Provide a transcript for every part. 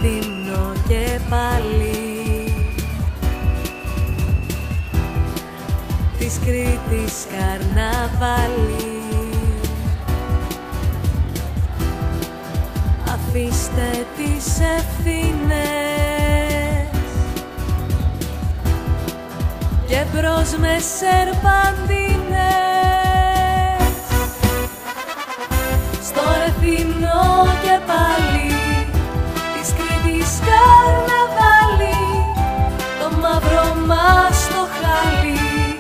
Ρεθύμνο και πάλι της Κρήτης καρναβάλι. Αφήστε τις ευθύνες και μπρος με σερπαντίνες. Στο Ρεθύμνο και πάλι της Κρήτης καρναβάλι, το μαύρο μας το χάλι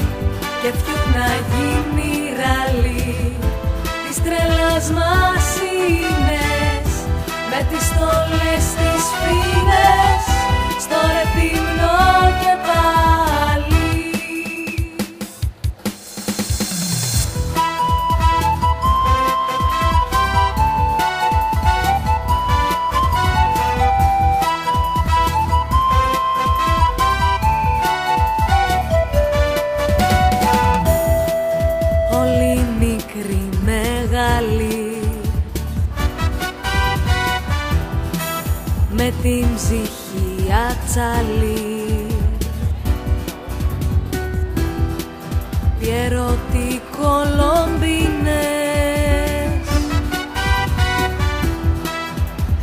και φιούχ να γίνει ράλι. Της τρελάς μας είναι με τις στόλες τις φίνες, στο Ρεθύμνο και πάλι. Όλοι μικροί μεγάλοι με την ψυχή ατσαλή, Πιερώτη κολομπίνες,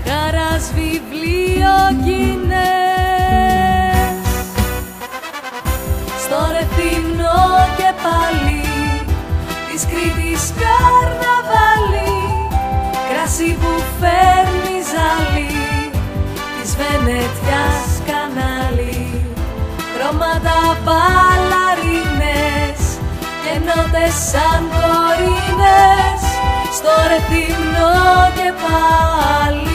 χαράς βιβλιοκίνες. Στο Ρεθύμνο και πάλι της Κρήτης καρναβάλι, κρασί που φέρνει ζάλι, της Βενετιάς κανάλι, χρώματα παλαρίνες και νότες σαν κορίνες, στο Ρεθύμνο και πάλι.